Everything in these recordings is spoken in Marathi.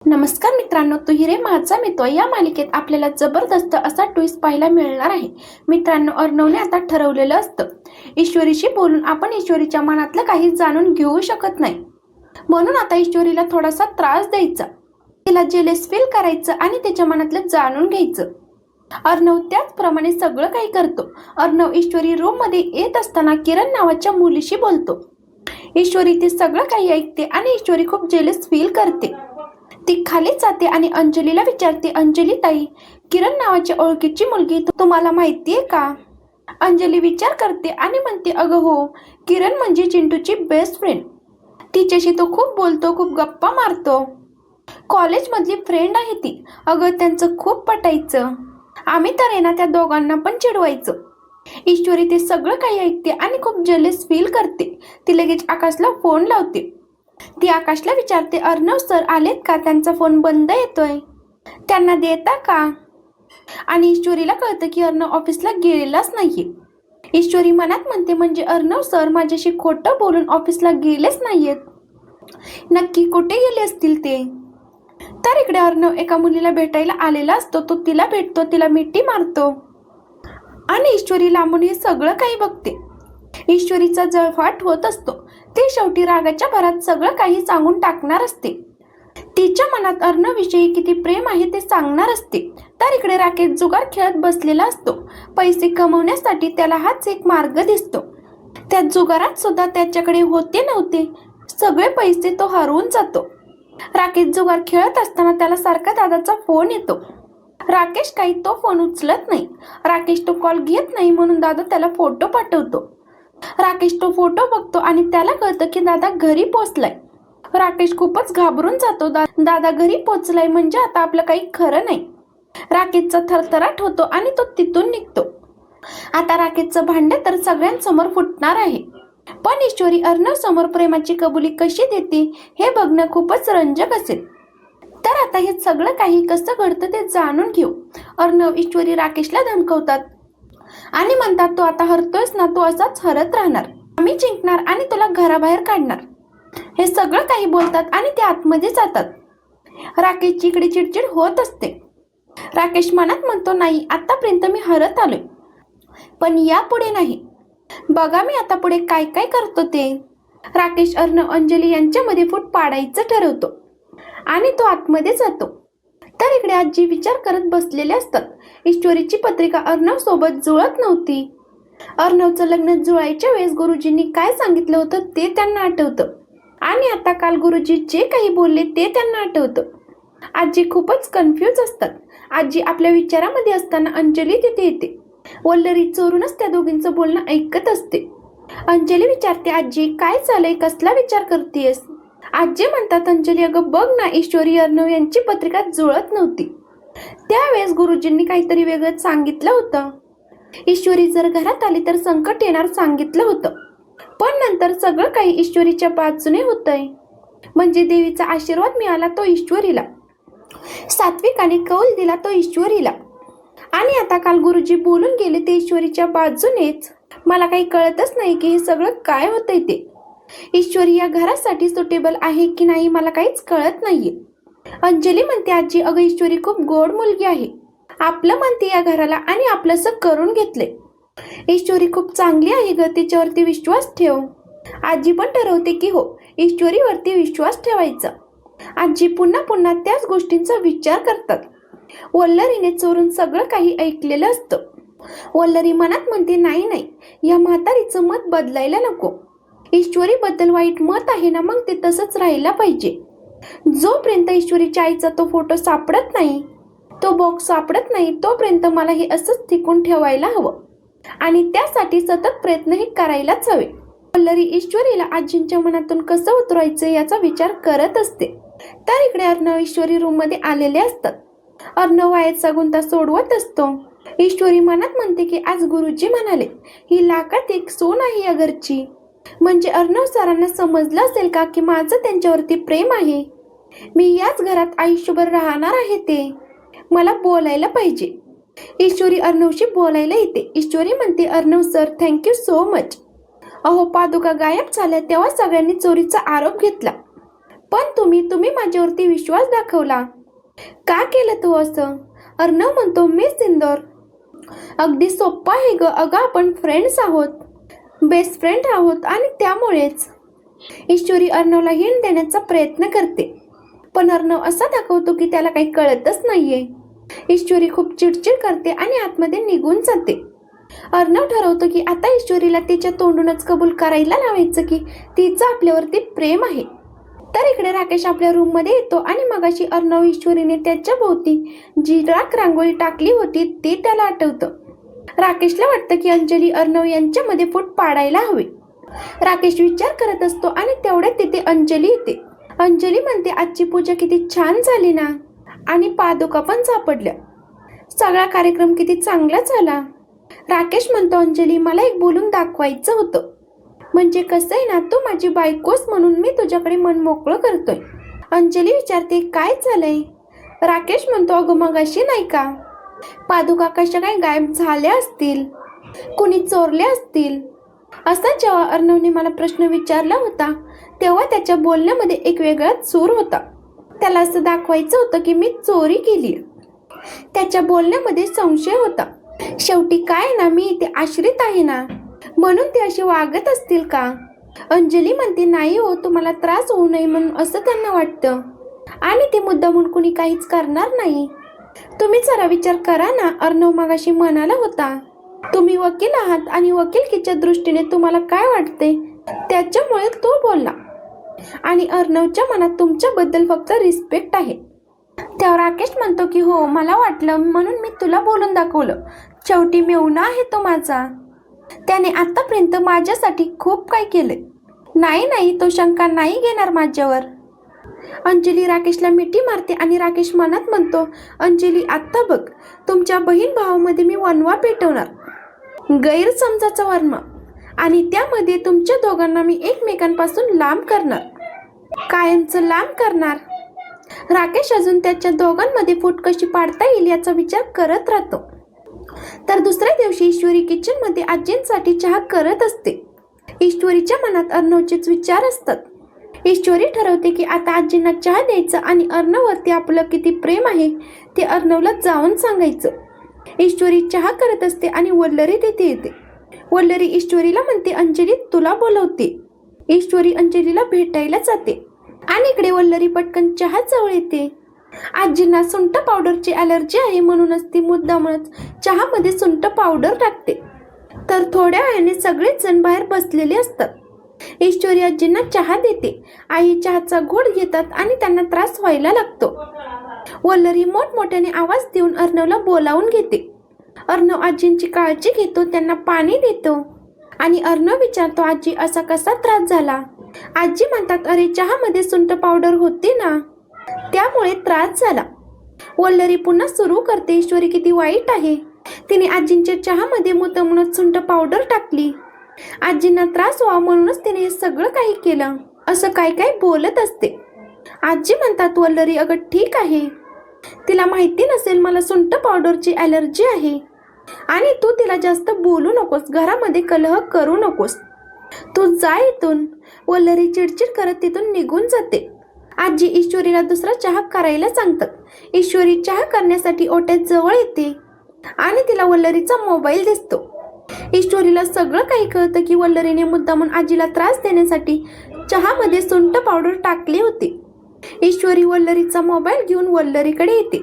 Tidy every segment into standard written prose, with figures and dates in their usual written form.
नमस्कार मित्रांनो, तू हिरे माझा मित्र या मालिकेत आपल्याला जबरदस्त असा ट्विस्ट पाहायला मिळणार आहे. मित्रांनो, अर्णवने आता ठरवलेलं असतं ईश्वरीशी बोलून आपण ईश्वरीच्या मनातलं काही जाणून घेऊ शकत नाही. म्हणून आता ईश्वरीला थोडासा त्रास द्यायचा, तिला जेलेस फील करायचं आणि तिच्या मनातलं जाणून घ्यायचं. अर्णव त्याचप्रमाणे सगळं काही करतो. अर्णव ईश्वरी रूम मध्ये येत असताना किरण नावाच्या मुलीशी बोलतो. ईश्वरी ते सगळं काही ऐकते आणि ईश्वरी खूप जेलेस फील करते. ती खाली जाते आणि अंजलीला विचारते, अंजली ताई, किरण नावाची ओळखीची मुलगी तुम्हाला माहितीये का? अंजली विचार करते आणि म्हणते, अगं हो, किरण म्हणजे चिंटूची बेस्ट फ्रेंड. तिच्याशी तो खूप बोलतो, खूप गप्पा मारतो. कॉलेजमधली फ्रेंड आहे ती. अगं त्यांचं खूप पटायचं. आम्ही तर आहे ना त्या दोघांना पण चिडवायचो. ईश्वरी ते सगळं काही ऐकते आणि खूप जेलस फील करते. ती लगेच आकाशला फोन लावते. ती आकाशला विचारते, अर्णव सर आलेत का? त्यांचा फोन बंद येतोय, त्यांना देता का? आणि ईश्वरीला कळतं की अर्णव ऑफिसला गेलेलाच नाहीये. ईश्वरी मनात म्हणते, म्हणजे अर्णव सर माझ्याशी खोटं बोलून ऑफिसला गेलेच नाहीयेत. नक्की कुठे गेले असतील ते? तर इकडे अर्णव एका मुलीला भेटायला आलेला असतो. तो तिला भेटतो, तिला मिठी मारतो आणि ईश्वरी लांबून हे सगळं काही बघते. ईश्वरीचा जळफाट होत असतो. ती शेवटी रागाच्या भरात सगळं काही सांगून टाकणार असते. तिच्या मनात अर्णवविषयी किती प्रेम आहे ते सांगणार असते. तर इकडे राकेश जुगार खेळत बसलेला असतो. पैसे कमवण्यासाठी त्याला हाच एक मार्ग दिसतो. त्या जुगारात सुद्धा त्याच्याकडे होते नव्हते सगळे पैसे तो हरवून जातो. राकेश जुगार खेळत असताना त्याला सारखा दादाचा फोन येतो. राकेश काही तो फोन उचलत नाही. राकेश तो कॉल घेत नाही म्हणून दादा त्याला फोटो पाठवतो. राकेश तो फोटो बघतो आणि त्याला कळतं की दादा घरी पोचलाय. राकेश खूपच घाबरून जातो. दादा घरी पोचलाय म्हणजे आता आपलं काही खरं नाही. राकेशचा थरथराट होतो आणि तो तिथून निघतो. आता राकेशचं भांडे तर सगळ्यांसमोर फुटणार आहे. पण ईश्वरी अर्णव समोर प्रेमाची कबुली कशी देते हे बघणं खूपच रंजक असेल. तर आता हे सगळं काही कसं घडतं ते जाणून घेऊ. अर्णव ईश्वरी राकेशला धमकवतात आणि म्हणतात, तो आता हरतोयस ना, तो असाच हरत राहणार. आम्ही जिंकणार आणि तुला घराबाहेर काढणार. हे सगळं काही बोलतात आणि ते आतमध्ये जातात. राकेशची इकडे चिडचिड होत असते. राकेश मनात म्हणतो, नाही, आतापर्यंत मी हरत आलोय, पण यापुढे नाही. बघा मी आता पुढे काय काय करतो ते. राकेश अर्णव अंजली यांच्यामध्ये फूट पाडायचं ठरवतो आणि तो आतमध्ये जातो. तर इकडे आजी विचार करत बसलेले असतात. ईश्वरीची पत्रिका अर्णव सोबत जुळत नव्हती. अर्णवचं लग्न जुळायच्या वेळेस गुरुजींनी काय सांगितलं होतं ते त्यांना आठवतं आणि आता काल गुरुजी जे काही बोलले ते त्यांना आठवतं. आजी खूपच कन्फ्यूज असतात. आजी आपल्या विचारामध्ये असताना अंजली तिथे येते. वल्लरी चोरूनच त्या दोघींचं बोलणं ऐकत असते. अंजली विचारते, आजी काय झालंय, कसला विचार करतेस? आजी म्हणतात, अंजली अगं बघ ना, ईश्वरी अर्णव यांची पत्रिका जुळत नव्हती. त्यावेळेस गुरुजींनी काहीतरी वेगळंच सांगितलं होतं. ईश्वरी जर घरात आली तर संकट येणार सांगितलं होतं. पण नंतर सगळं काही ईश्वरीच्या बाजूने होतंय. म्हणजे देवीचा आशीर्वाद मिळाला तो ईश्वरीला, सात्विकाने कौल दिला तो ईश्वरीला, आणि आता काल गुरुजी बोलून गेले ते ईश्वरीच्या बाजूनेच. मला काही कळतच नाही की हे सगळं काय होतंय ते. ईश्वरी या घरासाठी सुटेबल आहे की नाही मला काहीच कळत नाहीये. अंजली म्हणते, आजी अगं ईश्वरी खूप गोड मुलगी आहे. आपलं म्हणते या घराला आणि आपलंसं करून घेतलंय. ईश्वरी खूप चांगली आहे ग, तिच्यावरती विश्वास ठेव. आजी पण ठरवते की हो, ईश्वरीवरती विश्वास ठेवायचा. आजी पुन्हा पुन्हा त्याच गोष्टींचा विचार करतात. वल्लरीने चोरून सगळं काही ऐकलेलं असतं. वल्लरी मनात म्हणते, नाही नाही, या म्हातारीचं मत बदलायला नको. ईश्वरीबद्दल वाईट मत आहे ना, मग ते तसंच राहायला पाहिजे. जोपर्यंत ईश्वरीच्या आईचा तो फोटो सापडत नाही, तो बॉक्स सापडत नाही, तोपर्यंत मला हे असंच टिकून ठेवायला हवं आणि त्यासाठी सतत प्रयत्नही करायलाच हवे. वल्लरी ईश्वरीला आजींच्या मनातून कसं उतरवायचं याचा विचार करत असते. तर इकडे अर्णव ईश्वरी रूम मध्ये आलेले असतात. अर्णव वायाचा गुंता सोडवत असतो. ईश्वरी मनात म्हणते की आज गुरुजी म्हणाले ही लाखात एक सोन आहे या घरची. म्हणजे अर्णव सरांना समजलं असेल का की माझं त्यांच्यावरती प्रेम आहे. मी याच घरात आयुष्यभर राहणार आहे. ते मला बोलायला पाहिजे. ईश्वरी अर्णवशी बोलायला येते. ईश्वरी म्हणते, Arnav sir thank you so much. अहो पादुका गायब झाल्या तेव्हा सगळ्यांनी चोरीचा आरोप घेतला, पण तुम्ही माझ्यावरती विश्वास दाखवला. का केलं तू असं? अर्णव म्हणतो, मिस इंदोर, अगदी सोप्पं आहे ग. अगं आपण फ्रेंड्स आहोत, बेस्ट फ्रेंड आहोत आणि त्यामुळेच. ईश्वरी अर्णवला हिंट देण्याचा प्रयत्न करते, पण अर्णव असा दाखवतो की त्याला काही कळतच नाहीये. ईश्वरी खूप चिडचिड करते आणि आतमध्ये निघून जाते. अर्णव ठरवतो की आता ईश्वरीला तिच्या तोंडूनच कबूल करायला लावायचं की तिचं आपल्यावरती प्रेम आहे. तर इकडे राकेश आपल्या रूममध्ये येतो आणि मगाशी अर्णव ईश्वरीने त्याच्या भोवती जी रांगोळी टाकली होती ते त्याला आठवतं. राकेशला वाटतं की अंजली अर्णव यांच्यामध्ये फूट पाडायला हवी. राकेश विचार करत असतो आणि तेवढ्यात तिथे अंजली येते. अंजली म्हणते, आजची पूजा किती छान झाली ना, आणि पादुका पण सापडल्या. सगळा कार्यक्रम किती चांगला झाला. राकेश म्हणतो, अंजली मला एक बोलून दाखवायचं होतं. म्हणजे कसं आहे ना, तू माझी बायकोस म्हणून मी तुझ्याकडे मन मोकळं करतोय. अंजली विचारते, काय झालंय? राकेश म्हणतो, अगं मगाशी नाही का पादुका कशा काय गायब झाल्या असतील, कुणी चोरल्या असतील, असा जेव्हा अर्णवने मला प्रश्न विचारला होता तेव्हा त्याच्या बोलण्यामध्ये एक वेगळाच सूर होता. त्याला असं दाखवायचं होतं की मी चोरी केली. त्याच्या बोलण्यामध्ये संशय होता. शेवटी काय ना, मी इथे आश्रित आहे ना, म्हणून ते असे वागत असतील का? अंजली म्हणते, नाही हो, तुम्हाला त्रास होऊ नये म्हणून असं त्यांना वाटतं, आणि ते मुद्दामून कुणी काहीच करणार नाही. तुम्ही जरा विचार करा ना. अर्णव मगाशी म्हणाला होता, तुम्ही वकील आहात आणि वकिलकीच्या दृष्टीने तुम्हाला काय वाटते, त्याच्यामुळे तो बोलला, आणि अर्णवच्या मनात तुमच्याबद्दल फक्त रिस्पेक्ट आहे. तेव्हा राकेश म्हणतो की हो, मला वाटलं म्हणून मी तुला बोलून दाखवलं. शेवटी मेहुणा आहे तो माझा, त्याने आतापर्यंत माझ्यासाठी खूप काही केले. नाही, तो शंका नाही घेणार माझ्यावर. अंजली राकेशला मिठी मारते आणि राकेश मनात म्हणतो, अंजली आत्ता बघ, तुमच्या बहीण भावामध्ये मी वनवा पेटवणार, गैरसमजाचा वनवा, आणि त्यामध्ये तुमच्या दोघांना मी एकमेकांपासून लांब करणार, कायमचं लांब करणार. राकेश अजून त्याच्या दोघांमध्ये फूट कशी पाडता येईल याचा विचार करत राहतो. तर दुसऱ्या दिवशी ईश्वरी किचनमध्ये आजींसाठी चहा करत असते. ईश्वरीच्या मनात अर्णवचेच विचार असतात. ईश्वरी ठरवते की आता आजींना चहा द्यायचा आणि अर्णववरती आपलं किती प्रेम आहे ते अर्णवला जाऊन सांगायचं. ईश्वरी चहा करत असते आणि वल्लरी तिथे येते. वल्लरी ईश्वरीला म्हणते, अंजली तुला बोलवते. ईश्वरी अंजलीला भेटायला जाते आणि इकडे वल्लरी पटकन चहा जवळ येते. आजींना सुंठ पावडरची ॲलर्जी आहे म्हणूनच ती मुद्दामच चहामध्ये सुंठ पावडर टाकते. तर थोड्या वेळाने सगळेच जण बाहेर बसलेले असतात. ईश्वरी आजींना चहा देते. आई चहाचा घोट घेतात आणि त्यांना त्रास व्हायला लागतो. वल्लरी मोठमोठ्याने आवाज देऊन अर्णवला बोलावून घेते. अर्णव आजींची काळजी घेतो, त्यांना पाणी देतो आणि अर्णव विचारतो, आजी असा कसा त्रास झाला? आजी म्हणतात, अरे चहामध्ये सुंठ पावडर होती ना, त्यामुळे त्रास झाला. वल्लरी पुन्हा सुरू करते, ईश्वरी किती वाईट आहे, तिने आजींच्या चहामध्ये मुद्दामूनच सुंठ पावडर टाकली. आजींना त्रास व्हावा म्हणूनच तिने हे सगळं काही केलं, असं काय काय बोलत असते. आजी म्हणतात, वल्लरी अगं ठीक आहे, तिला माहिती नसेल मला सुंठ पावडरची ॲलर्जी आहे, आणि तू तिला जास्त बोलू नकोस, घरामध्ये कलह करू नकोस, तू जा इथून. वल्लरी चिडचिड करत तिथून निघून जाते. आजी ईश्वरीला दुसरा चहा करायला सांगतात. ईश्वरी चहा करण्यासाठी ओट्यात जवळ येते आणि तिला वल्लरीचा मोबाईल दिसतो. ईश्वरीला सगळं काही कळतं की वल्लरीने मुद्दामून आजीला त्रास देण्यासाठी चहामध्ये सुंठ पावडर टाकली होती. ईश्वरी वल्लरीचा मोबाईल घेऊन वल्लरीकडे येते.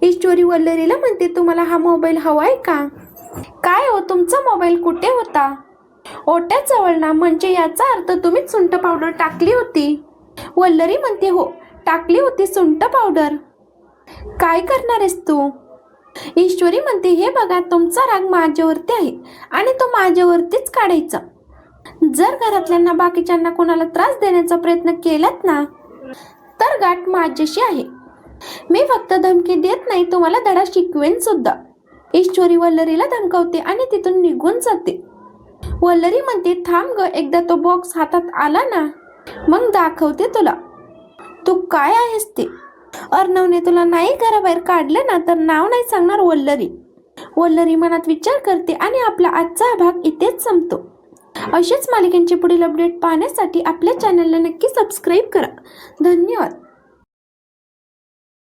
ईश्वरी वल्लरीला म्हणते, तुम्हाला हा मोबाईल हवाय का? काय हो, तुमचा मोबाईल कुठे होता? ओट्यात जवळ ना, म्हणजे याचा अर्थ तुम्हीच सुंठ पावडर टाकली होती. वल्लरी म्हणते, हो टाकली होती सुंठ पावडर. काय करणार आहेस तू? ईश्वरी म्हणते, हे बघा, तुमचा राग माझ्यावरती आहे आणि तो माझ्यावरतीच काढायचा. जर घरातल्यांना बाकीच्यांना कोणाला त्रास देण्याचा प्रयत्न केलात ना, तर गाठ माझ्याशी आहे. मी फक्त धमकी देत नाही, तुम्हाला धडा शिकवेन सुद्धा. ईश्वरी वल्लरीला धमकावते आणि तिथून निघून जाते. वल्लरी म्हणते, थांब ग, एकदा तो बॉक्स हातात आला ना, मग दाखवते तुला तू काय आहेस ते. अर्णवने तुला नाही घराबाहेर काढलं ना, तर नाव नाही सांगणार वल्लरी. वल्लरी मनात विचार करते आणि आपला आजचा भाग इथेच संपतो. अशाच मालिकांचे पुढील अपडेट पाहण्यासाठी आपल्या चॅनलला नक्की सबस्क्राईब करा. धन्यवाद.